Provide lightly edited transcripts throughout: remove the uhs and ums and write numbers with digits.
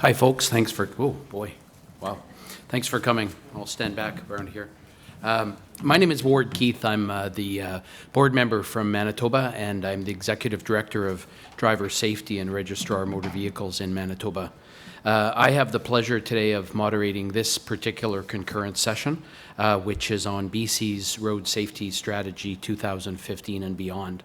Hi, folks. Thanks for, oh boy, wow. Thanks for coming. I'll stand back around here. My name is Ward Keith. I'm the board member from Manitoba, and I'm the executive director of driver safety and registrar motor vehicles in Manitoba. I have the pleasure today of moderating this particular concurrent session, which is on BC's Road Safety Strategy 2015 and beyond.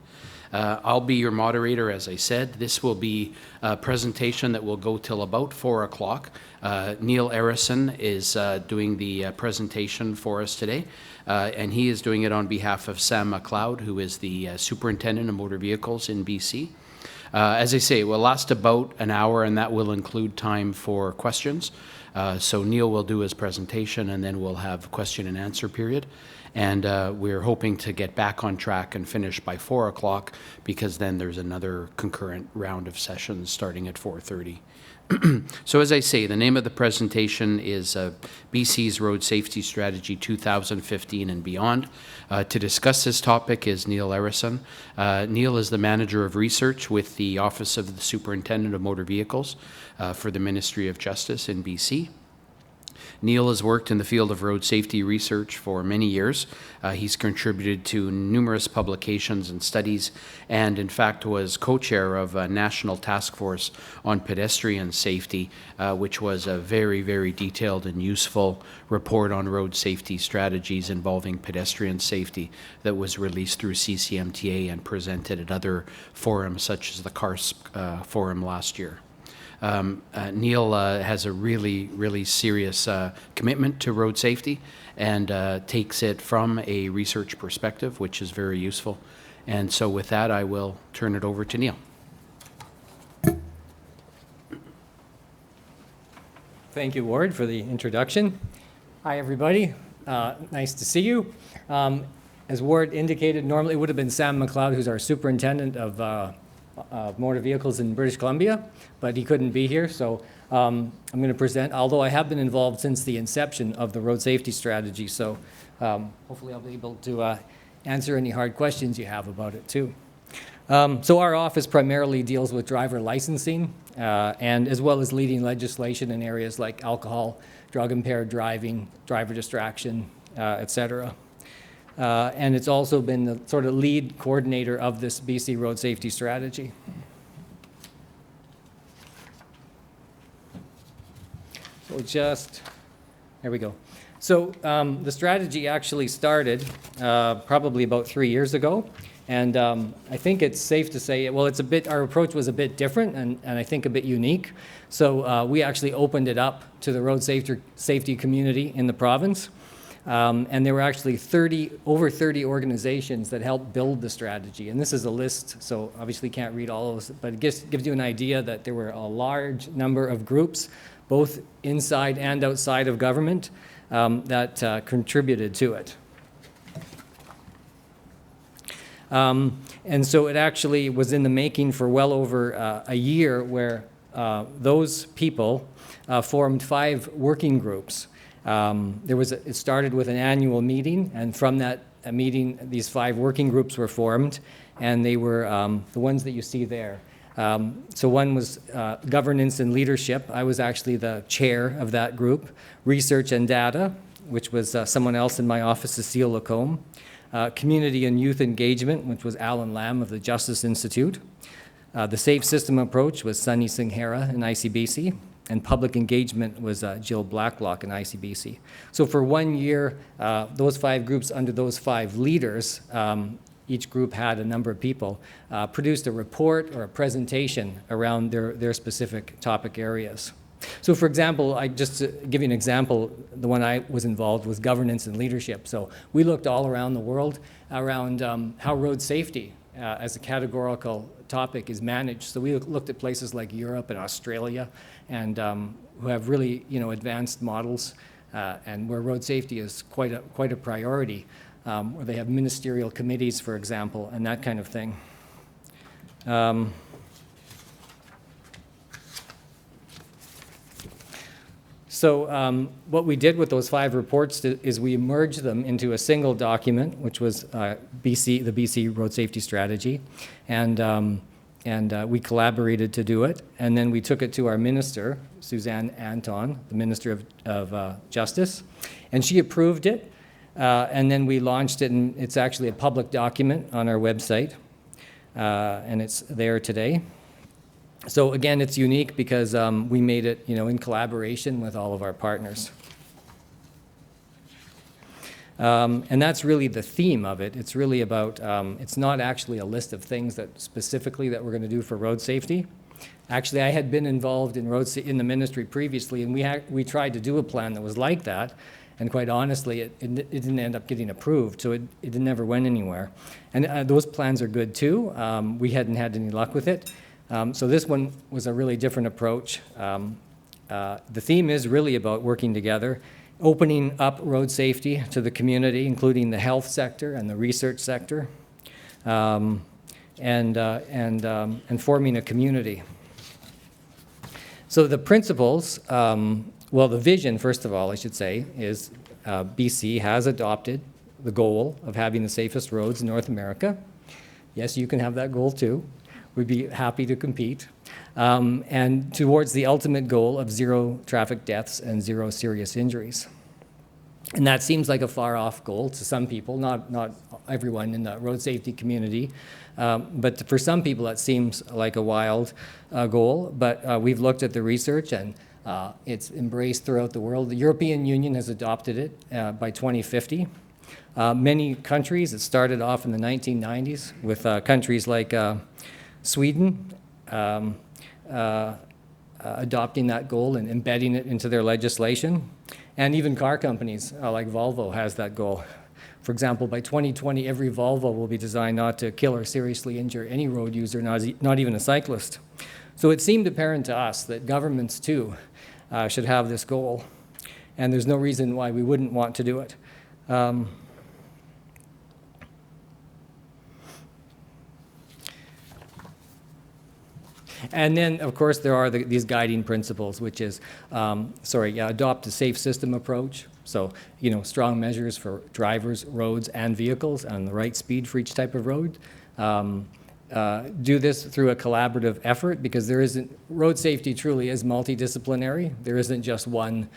I'll be your moderator, as I said. This will be a presentation that will go till about 4 o'clock. Neil Arison is doing the presentation for us today, and he is doing it on behalf of Sam McLeod, who is the Superintendent of Motor Vehicles in BC. As I say, it will last about an hour, and that will include time for questions. So Neil will do his presentation, and then we'll have question and answer period. And we're hoping to get back on track and finish by 4 o'clock, because then there's another concurrent round of sessions starting at 4:30. So as I say, the name of the presentation is BC's Road Safety Strategy 2015 and beyond. To discuss this topic is Neil Arison. Neil is the Manager of Research with the Office of the Superintendent of Motor Vehicles for the Ministry of Justice in BC. Neil has worked in the field of road safety research for many years. He's contributed to numerous publications and studies, and in fact was co-chair of a national task force on pedestrian safety, which was a very, very detailed and useful report on road safety strategies involving pedestrian safety that was released through CCMTA and presented at other forums such as the CARSP forum last year. Neil has a really, really serious commitment to road safety and takes it from a research perspective, which is very useful. And so with that, I will turn it over to Neil. Thank you, Ward, for the introduction. Hi, everybody. Nice to see you. As Ward indicated, normally it would have been Sam McLeod, who's our superintendent of motor vehicles in British Columbia, but he couldn't be here, so I'm going to present, although I have been involved since the inception of the road safety strategy, so hopefully I'll be able to answer any hard questions you have about it too. So our office primarily deals with driver licensing, and as well as leading legislation in areas like alcohol, drug-impaired driving, driver distraction, etc. And it's also been the sort of lead coordinator of this BC road safety strategy. So there we go. So the strategy actually started probably about 3 years ago. And I think it's safe to say, well, our approach was a bit different and I think a bit unique. So we actually opened it up to the road safety community in the province. And there were actually over 30 organizations that helped build the strategy. And this is a list, so obviously can't read all of those, but it gives you an idea that there were a large number of groups, both inside and outside of government, that contributed to it. And so it actually was in the making for well over a year, where those people formed 5 working groups. It started with an annual meeting, and from that meeting, these 5 working groups were formed, and they were the ones that you see there. So one was governance and leadership. I was actually the chair of that group. Research and data, which was someone else in my office, Cecile Lacombe. Community and youth engagement, which was Alan Lamb of the Justice Institute. The safe system approach was Sunny Singhera in ICBC. And public engagement was Jill Blacklock in ICBC. So for 1 year, those 5 groups under those 5 leaders, each group had a number of people, produced a report or a presentation around their specific topic areas. So for example, just to give you an example, the one I was involved was governance and leadership. So we looked all around the world around how road safety as a categorical topic is managed. So we looked at places like Europe and Australia, and who have really advanced models, and where road safety is quite a priority, where they have ministerial committees, for example, and that kind of thing. So what we did with those 5 reports is we merged them into a single document, which was the BC Road Safety Strategy. And and we collaborated to do it. And then we took it to our minister, Suzanne Anton, the Minister of Justice, and she approved it. And then we launched it, and it's actually a public document on our website, and it's there today. So again, it's unique because we made it, in collaboration with all of our partners. And that's really the theme of it. It's really about, it's not actually a list of things that specifically that we're going to do for road safety. Actually, I had been involved in in the ministry previously, and we tried to do a plan that was like that. And quite honestly, it didn't end up getting approved, so it never went anywhere. And those plans are good too. We hadn't had any luck with it. So this one was a really different approach. The theme is really about working together, opening up road safety to the community, including the health sector and the research sector, and forming a community. So the principles, well, the vision, first of all, I should say, is BC has adopted the goal of having the safest roads in North America. Yes, you can have that goal too. We'd be happy to compete. And towards the ultimate goal of 0 traffic deaths and 0 serious injuries. And that seems like a far-off goal to some people, not everyone in the road safety community. But for some people, that seems like a wild goal. But we've looked at the research, and it's embraced throughout the world. The European Union has adopted it by 2050. Many countries, it started off in the 1990s with countries like Sweden adopting that goal and embedding it into their legislation. And even car companies like Volvo has that goal. For example, by 2020, every Volvo will be designed not to kill or seriously injure any road user, not even a cyclist. So it seemed apparent to us that governments too should have this goal. And there's no reason why we wouldn't want to do it. And then, of course, there are these guiding principles, which is, adopt a safe system approach. So, strong measures for drivers, roads, and vehicles, and the right speed for each type of road. Do this through a collaborative effort, because road safety truly is multidisciplinary. There isn't just one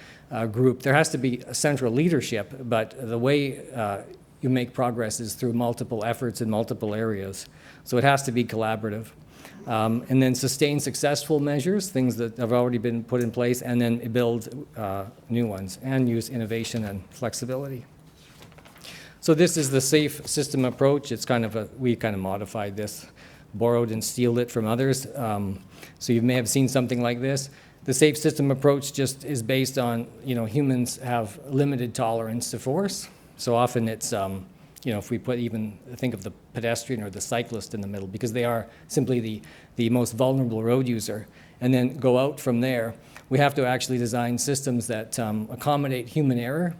group. There has to be a central leadership, but the way you make progress is through multiple efforts in multiple areas. So it has to be collaborative. And then sustain successful measures, things that have already been put in place, and then build new ones, and use innovation and flexibility. So this is the safe system approach. It's we kind of modified this, borrowed and stealed it from others. So you may have seen something like this. The safe system approach just is based on, humans have limited tolerance to force. So often it's, if we think of the pedestrian or the cyclist in the middle, because they are simply the most vulnerable road user, and then go out from there, we have to actually design systems that accommodate human error,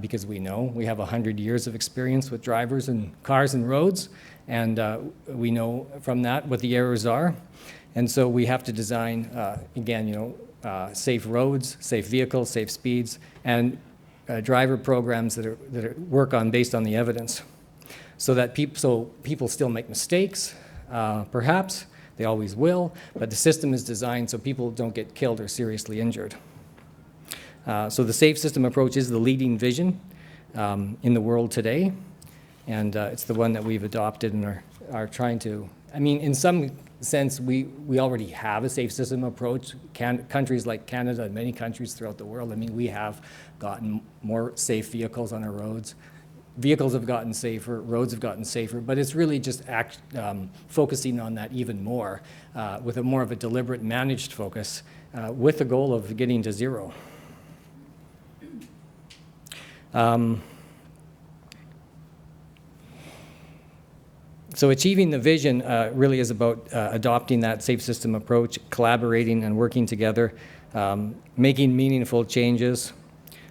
because we know we have 100 years of experience with drivers and cars and roads, and we know from that what the errors are. And so we have to design, safe roads, safe vehicles, safe speeds, and driver programs that work based on the evidence, so that people still make mistakes, perhaps they always will, but the system is designed so people don't get killed or seriously injured. So the safe system approach is the leading vision in the world today, and it's the one that we've adopted and are trying to. In some sense, we already have a safe system approach. Countries like Canada and many countries throughout the world, we have gotten more safe vehicles on our roads. Vehicles have gotten safer, roads have gotten safer, but it's really just focusing on that even more with more of a deliberate, managed focus with the goal of getting to 0. So achieving the vision really is about adopting that safe system approach, collaborating and working together, making meaningful changes,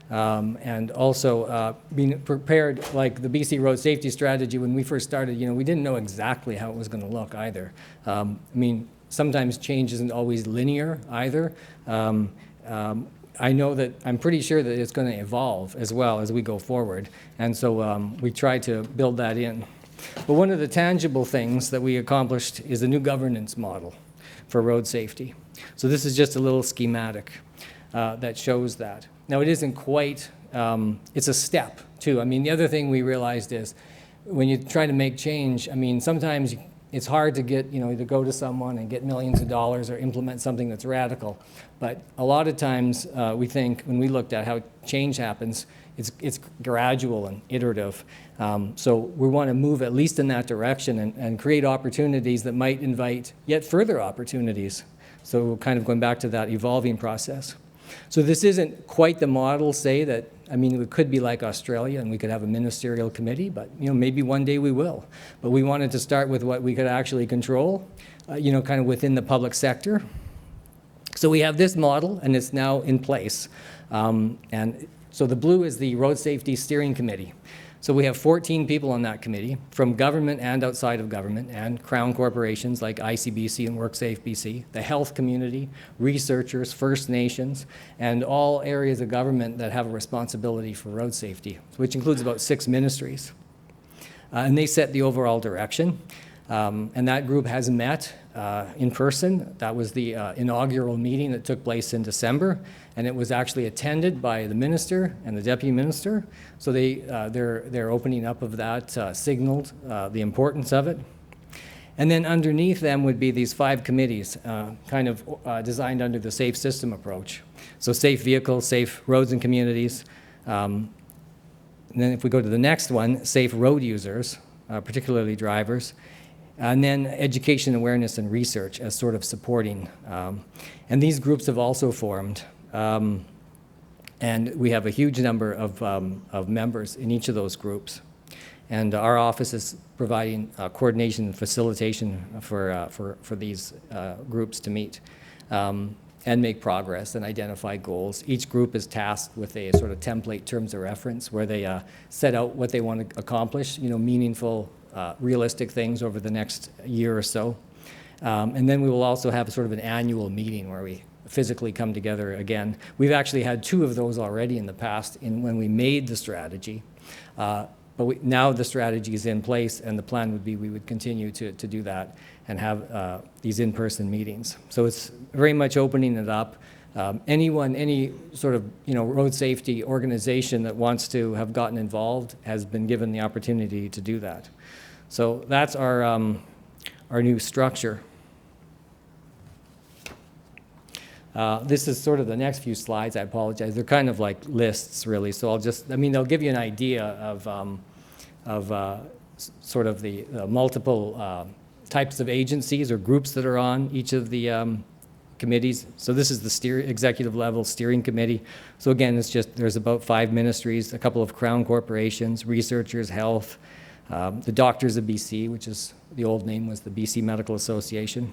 and also being prepared. Like the BC Road Safety Strategy, when we first started, we didn't know exactly how it was going to look either. Sometimes change isn't always linear either. I'm pretty sure that it's going to evolve as well as we go forward. And so we try to build that in. But one of the tangible things that we accomplished is a new governance model for road safety. So this is just a little schematic that shows that. Now, it isn't quite, it's a step, too. I mean, the other thing we realized is when you try to make change, I mean, sometimes it's hard to get, to go to someone and get millions of dollars or implement something that's radical. But a lot of times we think, when we looked at how change happens, it's gradual and iterative. So we want to move at least in that direction and create opportunities that might invite yet further opportunities. So we're kind of going back to that evolving process. So this isn't quite the model, say, that, I mean, it could be like Australia and we could have a ministerial committee, but, maybe one day we will. But we wanted to start with what we could actually control, kind of within the public sector. So we have this model, and it's now in place. And so the blue is the Road Safety Steering Committee. So we have 14 people on that committee, from government and outside of government, and crown corporations like ICBC and WorkSafe BC, the health community, researchers, First Nations, and all areas of government that have a responsibility for road safety, which includes about 6 ministries. And they set the overall direction. And that group has met in person. That was the inaugural meeting that took place in December, and it was actually attended by the minister and the deputy minister. So their opening up of that signaled the importance of it. And then underneath them would be these 5 committees, kind of designed under the safe system approach. So safe vehicles, safe roads and communities. And then if we go to the next one, safe road users, particularly drivers. And then education, awareness, and research as sort of supporting. And these groups have also formed. And we have a huge number of members in each of those groups. And our office is providing coordination and facilitation for these groups to meet and make progress and identify goals. Each group is tasked with a sort of template terms of reference where they set out what they want to accomplish, meaningful, realistic things over the next year or so. And then we will also have sort of an annual meeting where we physically come together again. We've actually had 2 of those already in the past when we made the strategy. But now the strategy is in place, and the plan would be we would continue to do that and have these in-person meetings. So it's very much opening it up. Any sort of road safety organization that wants to have gotten involved has been given the opportunity to do that. So that's our new structure. This is sort of the next few slides. I apologize. They're kind of like lists, really. So they'll give you an idea of sort of the multiple types of agencies or groups that are on each of the committees. So this is the executive level steering committee. So again, there's about 5 ministries, a couple of crown corporations, researchers, health, the Doctors of BC, which is the old name was the BC Medical Association.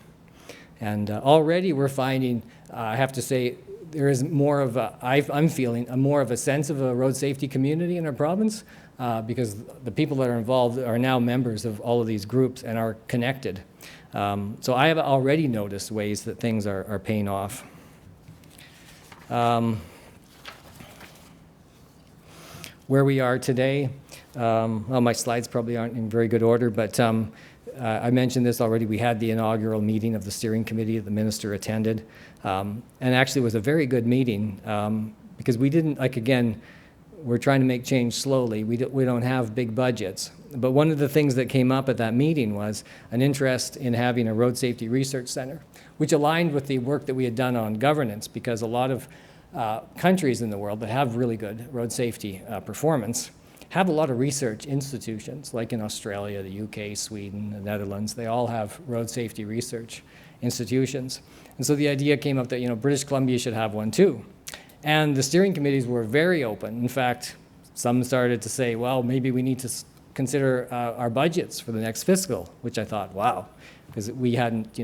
And already we're finding, I have to say, there is more of I'm feeling more of a sense of a road safety community in our province because the people that are involved are now members of all of these groups and are connected. So I have already noticed ways that things are paying off. Where we are today, well, my slides probably aren't in very good order, but I mentioned this already. We had the inaugural meeting of the steering committee. The minister attended. And actually it was a very good meeting because we didn't, again, we're trying to make change slowly. We don't have big budgets. But one of the things that came up at that meeting was an interest in having a road safety research center, which aligned with the work that we had done on governance, because a lot of countries in the world that have really good road safety performance have a lot of research institutions, like in Australia, the UK, Sweden, the Netherlands. They all have road safety research institutions. And so the idea came up that British Columbia should have one too. And the steering committees were very open. In fact, some started to say, well, maybe we need to consider our budgets for the next fiscal, which I thought, wow, because we hadn't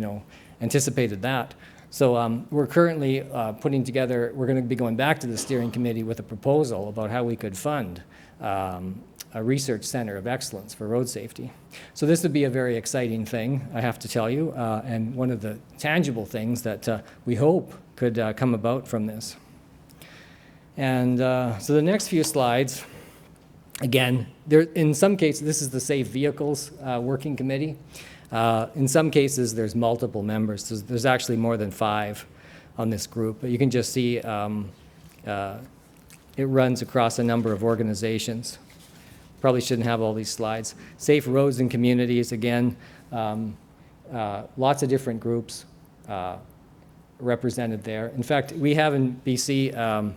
anticipated that. So we're currently putting together, we're going to be going back to the steering committee with a proposal about how we could fund a research center of excellence for road safety. So this would be a very exciting thing, I have to tell you, and one of the tangible things that we hope could come about from this. And so the next few slides Again, in some cases, this is the Safe Vehicles Working Committee. In some cases, there's multiple members. There's actually more than 5 on this group. But you can just see it runs across a number of organizations. Probably shouldn't have all these slides. Safe Roads and Communities, again, lots of different groups represented there. In fact, we have in BC,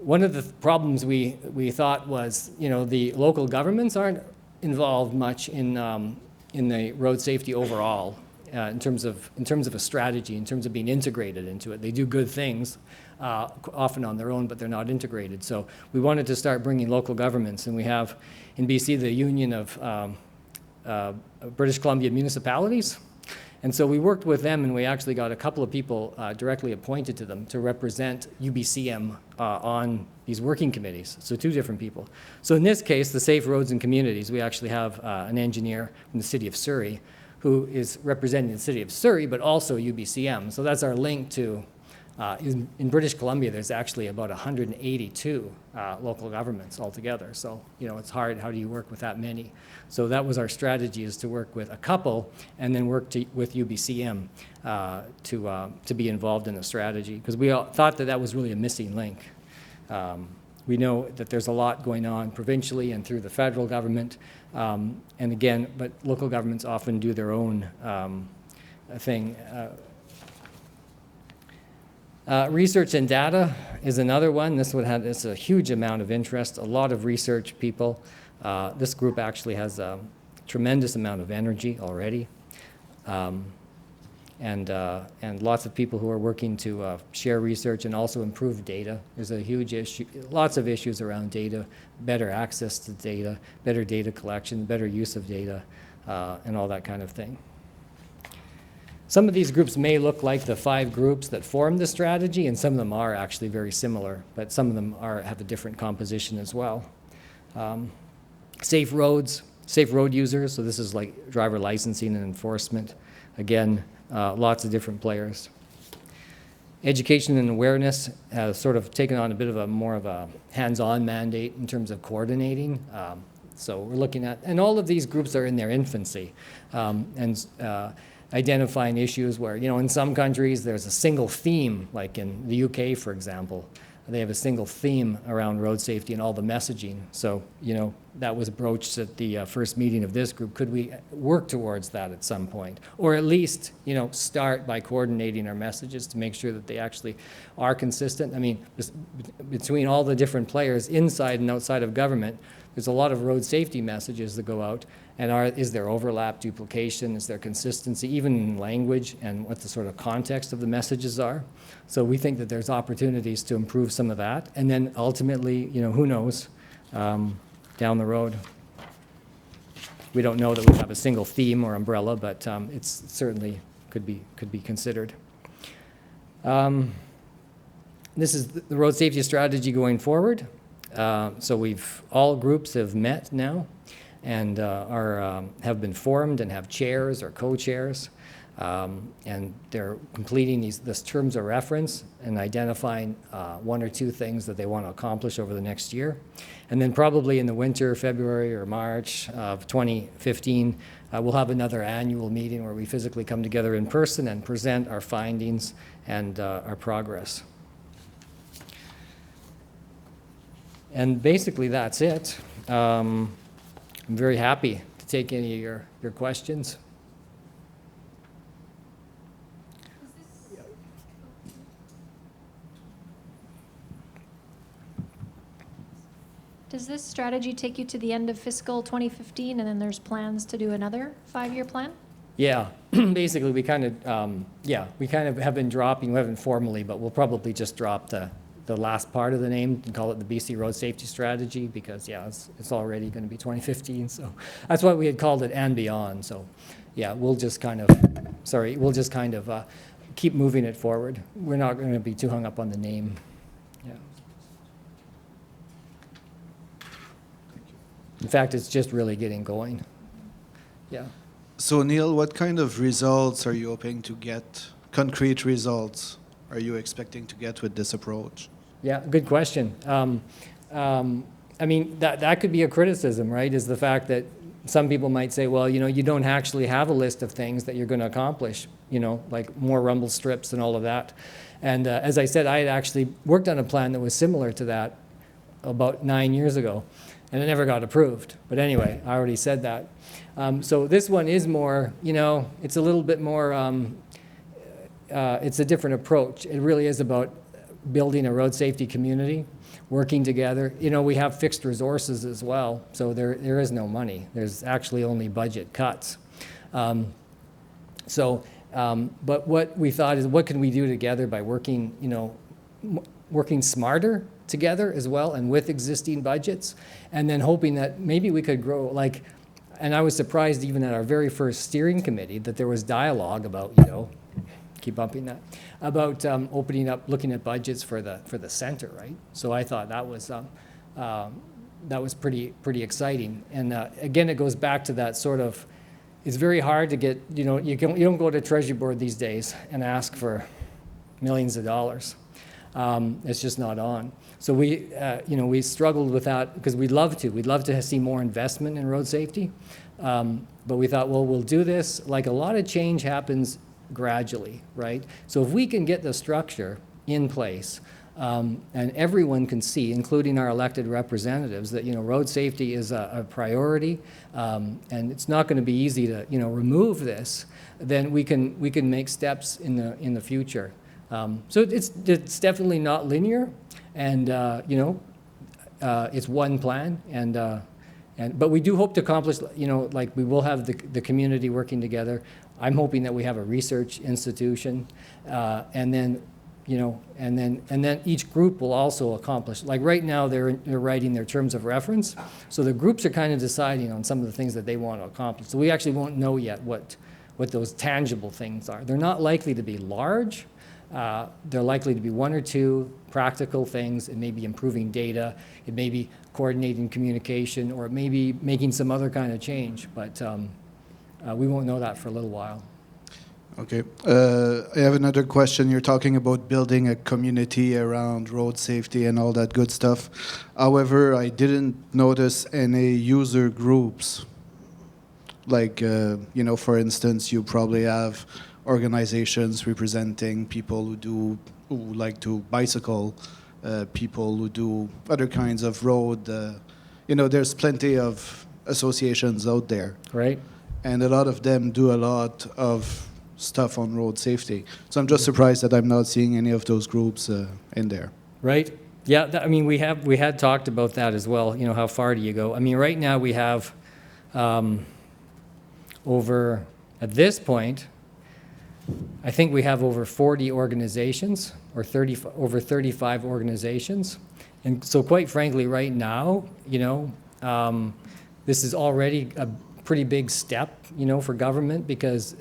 one of the problems we thought was, the local governments aren't involved much in the road safety overall, in terms of a strategy, in terms of being integrated into it. They do good things, often on their own, but they're not integrated. So we wanted to start bringing local governments, and we have in BC the Union of British Columbia Municipalities. And so we worked with them, and we actually got a couple of people directly appointed to them to represent UBCM on these working committees, so 2 different people. So in this case, the Safe Roads and Communities, we actually have an engineer from the city of Surrey who is representing the city of Surrey, but also UBCM. So that's our link to, in British Columbia, there's actually about 182 local governments altogether. So, it's hard, how do you work with that many? So that was our strategy, is to work with a couple and then work with UBCM to be involved in the strategy, because we all thought that was really a missing link. We know that there's a lot going on provincially and through the federal government, and again, but local governments often do their own thing. Research and data is another one. This one has a huge amount of interest, a lot of research people. This group actually has a tremendous amount of energy already, and lots of people who are working to share research and also improve data. There's a huge issue, lots of issues around data, better access to data, better data collection, better use of data, and all that kind of thing. Some of these groups may look like the 5 groups that formed the strategy, and some of them are actually very similar, but some of them have a different composition as well. Safe roads, safe road users, so this is like driver licensing and enforcement. Again, lots of different players. Education and awareness has sort of taken on a bit of more of a hands-on mandate in terms of coordinating. So we're looking at, and all of these groups are in their infancy, and identifying issues where, in some countries there's a single theme, like in the UK, for example. They have a single theme around road safety and all the messaging. So, that was broached at the first meeting of this group. Could we work towards that at some point? Or at least, start by coordinating our messages to make sure that they actually are consistent. I mean, between all the different players inside and outside of government, there's a lot of road safety messages that go out. And is there overlap, duplication? Is there consistency, even in language and what the sort of context of the messages are? So we think that there's opportunities to improve some of that. And then ultimately, who knows, down the road. We don't know that we have a single theme or umbrella, but it's certainly could be considered. This is the road safety strategy going forward. So all groups have met now, and have been formed and have chairs or co-chairs, and they're completing these terms of reference and identifying 1 or 2 things that they want to accomplish over the next year. And then probably in the winter, February or March of 2015, we'll have another annual meeting where we physically come together in person and present our findings and our progress. And basically that's it. I'm very happy to take any of your questions. Does this strategy take you to the end of fiscal 2015, and then there's plans to do another 5-year plan? Yeah, basically we kind of have been dropping, we haven't formally, but we'll probably just drop the last part of the name and call it the BC Road Safety Strategy, because it's already going to be 2015. So that's why we had called it and beyond. So yeah, we'll just kind of keep moving it forward. We're not going to be too hung up on the name. Yeah. In fact, it's just really getting going. Yeah. So Neil, what kind of results are you hoping to get, concrete results are you expecting to get with this approach? Yeah, good question. I mean, that could be a criticism, right? Is the fact that some people might say, well, you don't actually have a list of things that you're going to accomplish, like more rumble strips and all of that. And as I said, I had actually worked on a plan that was similar to that about 9 years ago, and it never got approved. But anyway, I already said that. So this one is more, it's a little bit more, it's a different approach. It really is about building a road safety community, working together. We have fixed resources as well, so there is no money. There's actually only budget cuts. But what we thought is, what can we do together by working, working smarter together as well, and with existing budgets, and then hoping that maybe we could grow, and I was surprised even at our very first steering committee that there was dialogue about, keep bumping that, about opening up, looking at budgets for the center, right? So I thought that was pretty exciting. And again, it goes back to that sort of, it's very hard to get, you don't go to Treasury Board these days and ask for millions of dollars. It's just not on. So we struggled with that because we'd love to see more investment in road safety. But we thought, well, we'll do this. Like, a lot of change happens gradually, right? So if we can get the structure in place, and everyone can see, including our elected representatives, that road safety is a priority, and it's not going to be easy to remove this, then we can make steps in the future. So it's definitely not linear, and it's one plan, but we do hope to accomplish, like, we will have the community working together. I'm hoping that we have a research institution, and then each group will also accomplish. Like right now, they're writing their terms of reference, so the groups are kind of deciding on some of the things that they want to accomplish. So we actually won't know yet what those tangible things are. They're not likely to be large. They're likely to be one or two practical things. It may be improving data, it may be coordinating communication, or it may be making some other kind of change, but we won't know that for a little while. Okay. I have another question. You're talking about building a community around road safety and all that good stuff. However, I didn't notice any user groups. Like, for instance, you probably have organizations representing people who like to bicycle, people who do other kinds of road. There's plenty of associations out there. Right. And a lot of them do a lot of stuff on road safety. So I'm just surprised that I'm not seeing any of those groups in there. Right. Yeah. We had talked about that as well. How far do you go? I mean, right now we have over, at this point, I think we have over 40 organizations, or over 35 organizations. And so quite frankly, right now, this is already a pretty big step, for government, because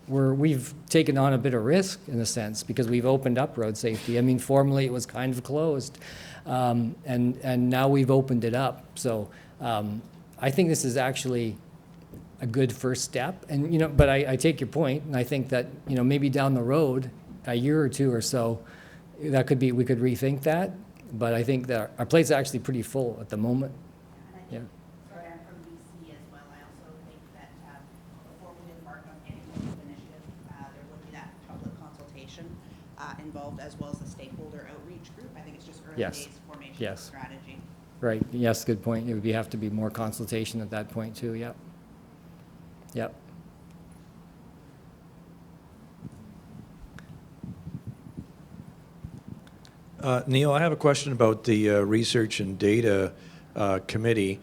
we've taken on a bit of risk in a sense, because we've opened up road safety. I mean, formerly it was kind of closed, and now we've opened it up. So I think this is actually a good first step. And but I take your point, and I think that maybe down the road, a year or two or so, that could be, we could rethink that. But I think that our plate's actually pretty full at the moment. Yeah. Sorry, I'm from BC as well. I also think that before we embark on any sort of initiative, there would be that public consultation involved, as well as the stakeholder outreach group. I think it's just early Yes. days formation Yes. of strategy. Right. Yes. Good point. It would have to be more consultation at that point too. Yep. Yep. Neil, I have a question about the Research and Data Committee.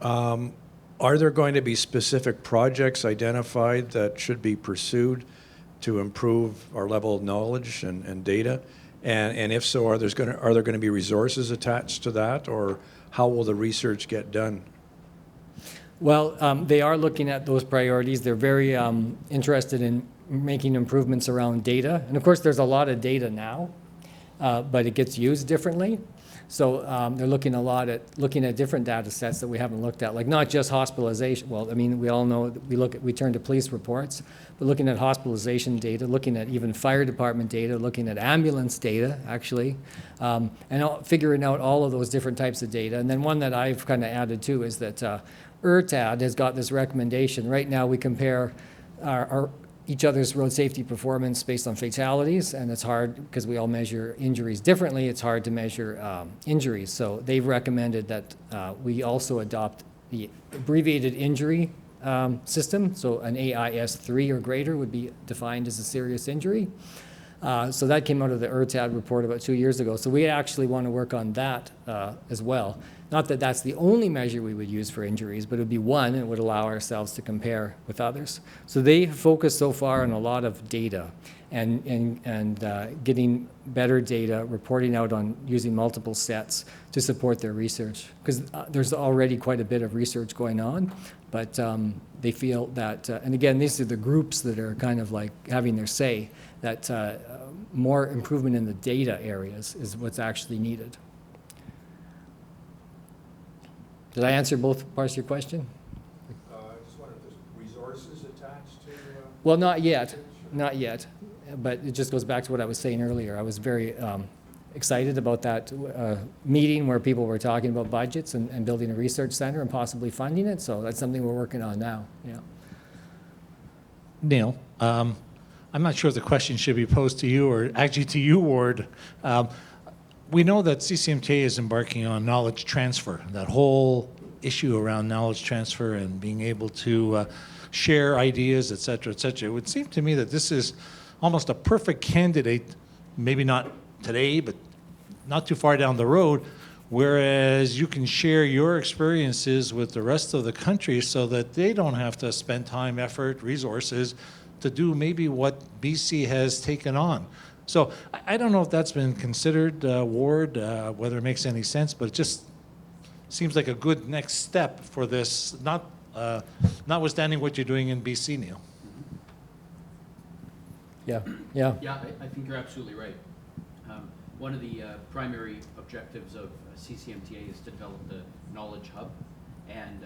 Are there going to be specific projects identified that should be pursued to improve our level of knowledge and data? And if so, are there going to be resources attached to that, or how will the research get done? Well, they are looking at those priorities. They're very interested in making improvements around data. And of course, there's a lot of data now. but it gets used differently. So they're looking at different data sets that we haven't looked at, like not just hospitalization. Well, I mean, we all know that we turn to police reports, but looking at hospitalization data, looking at even fire department data, looking at ambulance data, actually, and figuring out all of those different types of data. And then one that I've kind of added too is that URTAD has got this recommendation. Right now, we compare each other's road safety performance based on fatalities, and it's hard because we all measure injuries differently. It's hard to measure injuries. So they've recommended that we also adopt the abbreviated injury system. So an AIS 3 or greater would be defined as a serious injury. So that came out of the URTAD report about 2 years ago. So we actually want to work on that as well. Not that that's the only measure we would use for injuries, but it would be one, and it would allow ourselves to compare with others. So they focus so far on a lot of data and getting better data, reporting out on using multiple sets to support their research. Because there's already quite a bit of research going on, but they feel that, and again, these are the groups that are kind of like having their say, that more improvement in the data areas is what's actually needed. Did I answer both parts of your question? I just wondered if there's resources attached to... Well, not yet, but it just goes back to what I was saying earlier. I was very excited about that meeting where people were talking about budgets and building a research center and possibly funding it, so that's something we're working on now, yeah. Neil, I'm not sure if the question should be posed to you or actually to you, Ward. We know that CCMTA is embarking on knowledge transfer, that whole issue around knowledge transfer and being able to share ideas, et cetera, et cetera. It would seem to me that this is almost a perfect candidate, maybe not today, but not too far down the road, whereas you can share your experiences with the rest of the country so that they don't have to spend time, effort, resources to do maybe what BC has taken on. So I don't know if that's been considered, Ward, whether it makes any sense, but it just seems like a good next step for this, notwithstanding what you're doing in BC, Neil. Yeah. Yeah, I think you're absolutely right. One of the primary objectives of CCMTA is to develop the knowledge hub and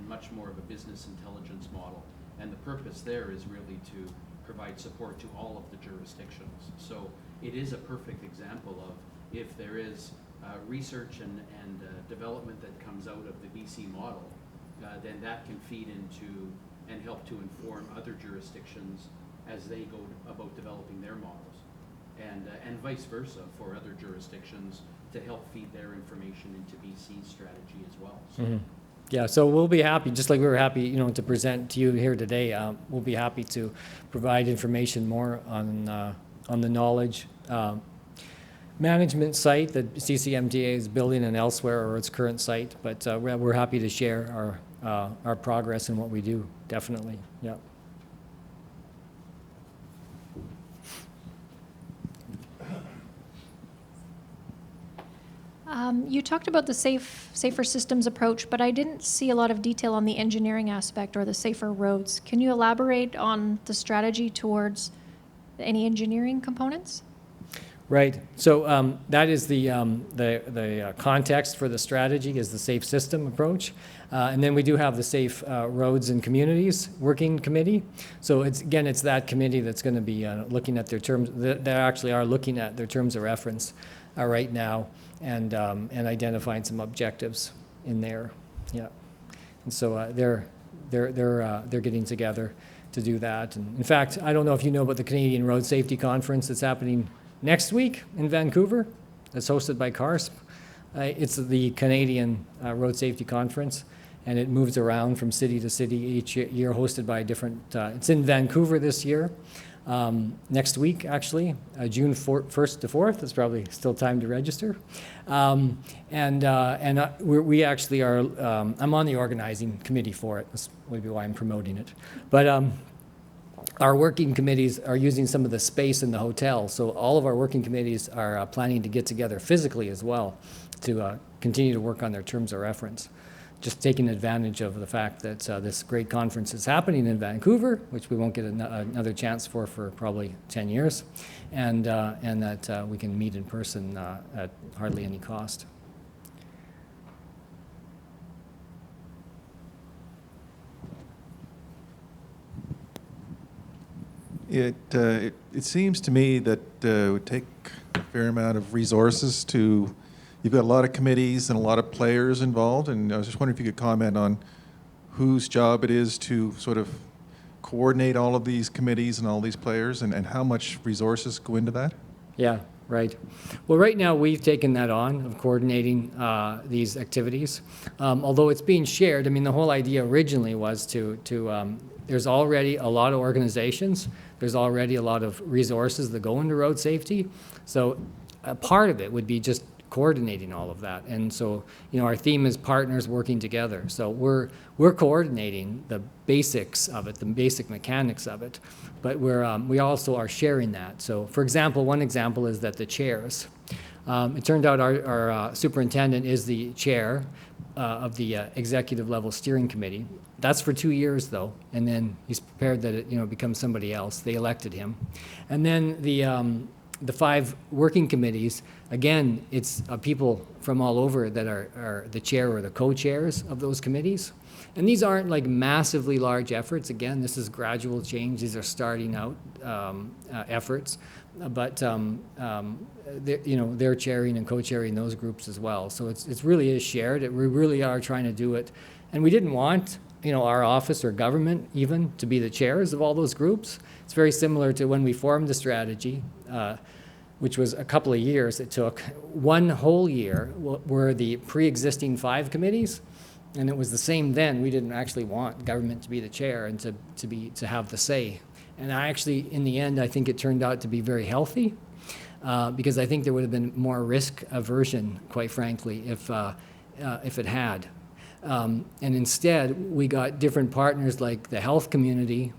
much more of a business intelligence model. And the purpose there is really to provide support to all of the jurisdictions. So it is a perfect example of if there is research and development that comes out of the BC model, then that can feed into and help to inform other jurisdictions as they go about developing their models, and vice versa for other jurisdictions to help feed their information into BC's strategy as well. So. Mm-hmm. Yeah, so we'll be happy, just like we were happy, to present to you here today. We'll be happy to provide information more on the knowledge management site that CCMTA is building and elsewhere, or its current site. But we're happy to share our progress and what we do. Definitely, yeah. You talked about the safer systems approach, but I didn't see a lot of detail on the engineering aspect or the safer roads. Can you elaborate on the strategy towards any engineering components? Right. So that is the context for the strategy is the safe system approach. And then we do have the Safe Roads and Communities Working Committee. So it's that committee that's going to be looking at their terms. They actually are looking at their terms of reference right now and identifying some objectives in there. Yeah. And so they're getting together to do that. And in fact, I don't know if you know about the Canadian Road Safety Conference that's happening next week in Vancouver. That's hosted by CARSP. It's the Canadian Road Safety Conference, and it moves around from city to city each year, hosted by a different, it's in Vancouver this year. Next week, actually, June 1st to 4th. It's probably still time to register. We actually are, I'm on the organizing committee for it. That's maybe why I'm promoting it. But our working committees are using some of the space in the hotel. So all of our working committees are planning to get together physically as well to continue to work on their terms of reference just taking advantage of the fact that this great conference is happening in Vancouver, which we won't get another chance for probably 10 years, and that we can meet in person at hardly any cost. It seems to me that it would take a fair amount of resources to, you've got a lot of committees and a lot of players involved, and I was just wondering if you could comment on whose job it is to sort of coordinate all of these committees and all these players, and how much resources go into that? Yeah, right. Well, right now we've taken that on of coordinating these activities. Although it's being shared, I mean, the whole idea originally was to there's already a lot of organizations, there's already a lot of resources that go into road safety. So a part of it would be just coordinating all of that. And so, you know, our theme is partners working together. So we're coordinating the basics of it, the basic mechanics of it, but we also are sharing that. So for example, one example is that the chairs, it turned out our superintendent is the chair of the executive level steering committee. That's for 2 years though, and then he's prepared that it, you know, becomes somebody else. They elected him. And then the 5 working committees, again, it's people from all over that are the chair or the co-chairs of those committees. And these aren't like massively large efforts. Again, this is gradual change. These are starting out efforts. But they're chairing and co-chairing those groups as well. So it's really is shared. We really are trying to do it. And we didn't want, you know, our office or government even to be the chairs of all those groups. It's very similar to when we formed the strategy, which was a couple of years. It took 1 whole year were the pre-existing 5 committees. And it was the same then. We didn't actually want government to be the chair and to have the say. And actually, in the end, I think it turned out to be very healthy because I think there would have been more risk aversion, quite frankly, if it had. And instead, we got different partners like the health community,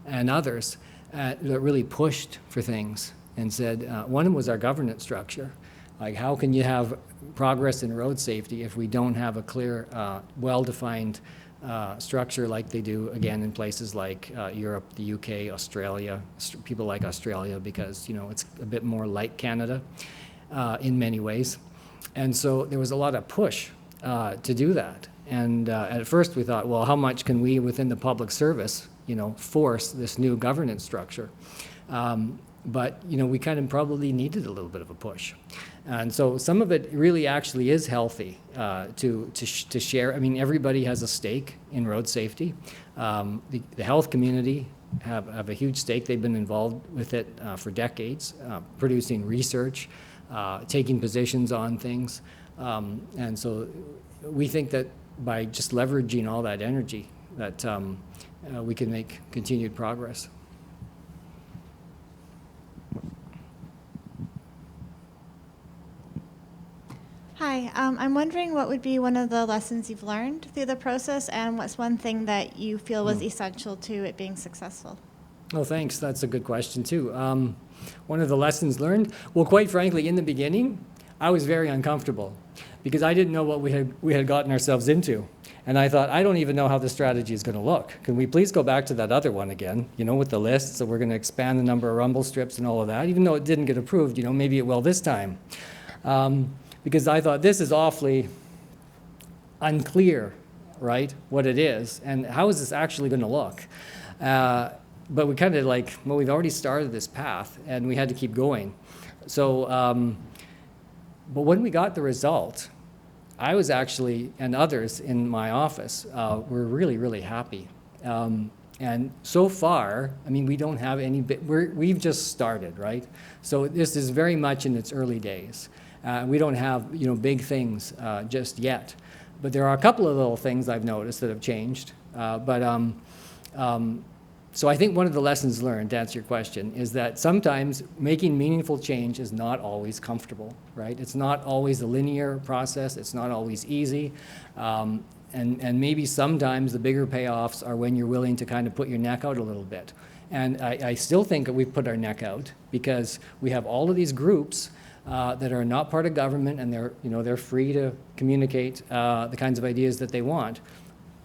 and others that really pushed for things and said, one was our governance structure. Like, how can you have progress in road safety if we don't have a clear, well-defined structure like they do, again, in places like Europe, the UK, Australia, people like Australia, because, you know, it's a bit more like Canada in many ways. And so there was a lot of push to do that. And at first we thought, well, how much can we within the public service, you know, force this new governance structure? But, you know, we kind of probably needed a little bit of a push. And so some of it really actually is healthy to share. I mean, everybody has a stake in road safety. The health community have a huge stake. They've been involved with it for decades, producing research, taking positions on things. And so we think that by just leveraging all that energy, that we can make continued progress. Hi, I'm wondering what would be one of the lessons you've learned through the process, and what's one thing that you feel was essential to it being successful? Oh, thanks. That's a good question, too. One of the lessons learned, well, quite frankly, in the beginning, I was very uncomfortable because I didn't know what we had gotten ourselves into. And I thought, I don't even know how the strategy is going to look. Can we please go back to that other one again, you know, with the list? So we're going to expand the number of rumble strips and all of that, even though it didn't get approved, you know, maybe it will this time. Because I thought this is awfully unclear, right, what it is, and how is this actually going to look? But we kind of like, well, we've already started this path, and we had to keep going. So, but when we got the result, I was actually, and others in my office, were really, really happy. And so far, I mean, we don't have any, we've just started, right? So this is very much in its early days. We don't have, you know, big things just yet. But there are a couple of little things I've noticed that have changed. So I think one of the lessons learned, to answer your question, is that sometimes making meaningful change is not always comfortable, right? It's not always a linear process. It's not always easy. And maybe sometimes the bigger payoffs are when you're willing to kind of put your neck out a little bit. And I still think that we've put our neck out because we have all of these groups that are not part of government, and they're free to communicate the kinds of ideas that they want.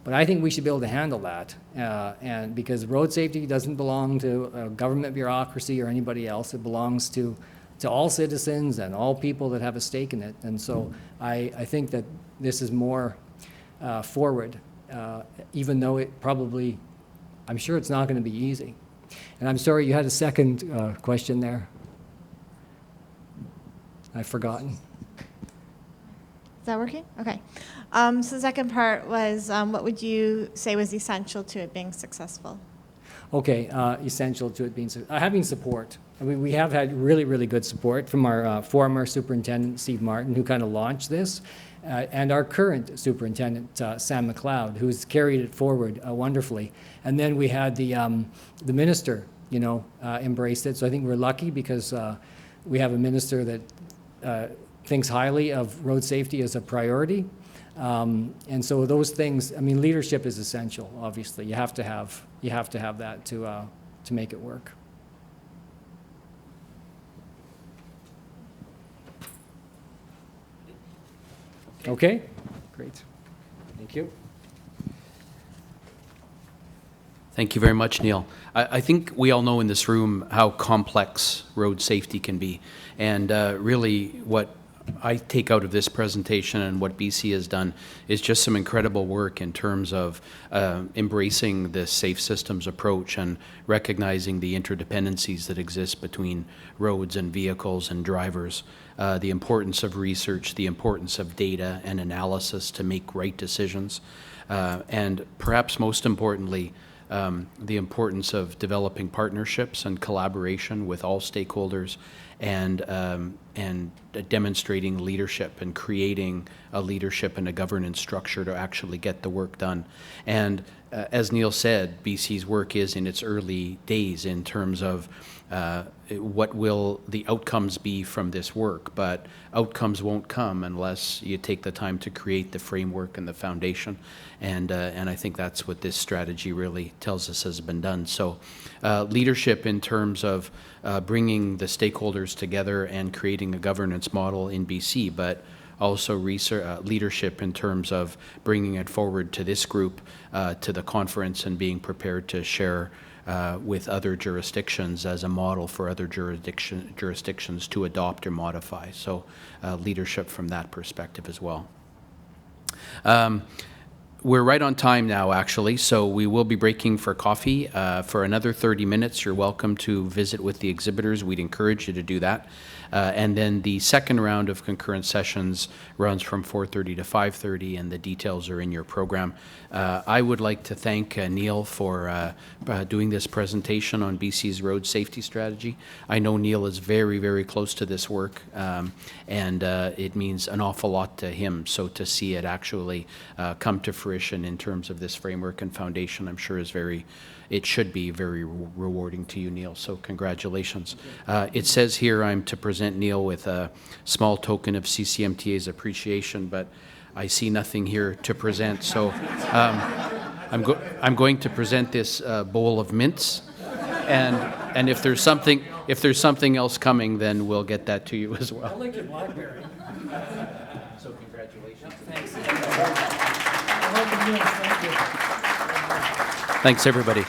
But I think we should be able to handle that, and because road safety doesn't belong to a government bureaucracy or anybody else. It belongs to all citizens and all people that have a stake in it. And so I think that this is more forward, even though it probably, I'm sure it's not going to be easy. And I'm sorry, you had a second question there. I've forgotten. Is that working? Okay. So the second part was, what would you say was essential to it being successful? Okay, essential to it being having support. I mean, we have had really, really good support from our former superintendent, Steve Martin, who kind of launched this, and our current superintendent, Sam McLeod, who's carried it forward wonderfully. And then we had the minister, embraced it. So I think we're lucky because we have a minister that thinks highly of road safety as a priority. And so those things, I mean, leadership is essential, obviously. You have to have that to make it work. Okay, great. Thank you. Thank you very much, Neil. I think we all know in this room how complex road safety can be. And really what I take out of this presentation and what BC has done is just some incredible work in terms of embracing this safe systems approach and recognizing the interdependencies that exist between roads and vehicles and drivers, the importance of research, the importance of data and analysis to make right decisions, and perhaps most importantly, the importance of developing partnerships and collaboration with all stakeholders and demonstrating leadership and creating a leadership and a governance structure to actually get the work done. And as Neil said, BC's work is in its early days in terms of what will the outcomes be from this work, but outcomes won't come unless you take the time to create the framework and the foundation, and I think that's what this strategy really tells us has been done. So leadership in terms of bringing the stakeholders together and creating a governance model in BC, but also leadership in terms of bringing it forward to this group, to the conference, and being prepared to share with other jurisdictions as a model for other jurisdictions to adopt or modify. So leadership from that perspective as well. We're right on time now, actually, so we will be breaking for coffee for another 30 minutes. You're welcome to visit with the exhibitors. We'd encourage you to do that. And then the second round of concurrent sessions runs from 4:30 to 5:30, and the details are in your program. I would like to thank Neil for doing this presentation on BC's road safety strategy. I know Neil is very, very close to this work, and it means an awful lot to him. So to see it actually come to fruition in terms of this framework and foundation, I'm sure it should be very rewarding to you, Neil, so congratulations. It says here I'm to present Neil with a small token of CCMTA's appreciation, but I see nothing here to present, so I'm going to present this bowl of mints, and if there's something else coming, then we'll get that to you as well. I like your BlackBerry. So congratulations. Thanks. Thanks, everybody.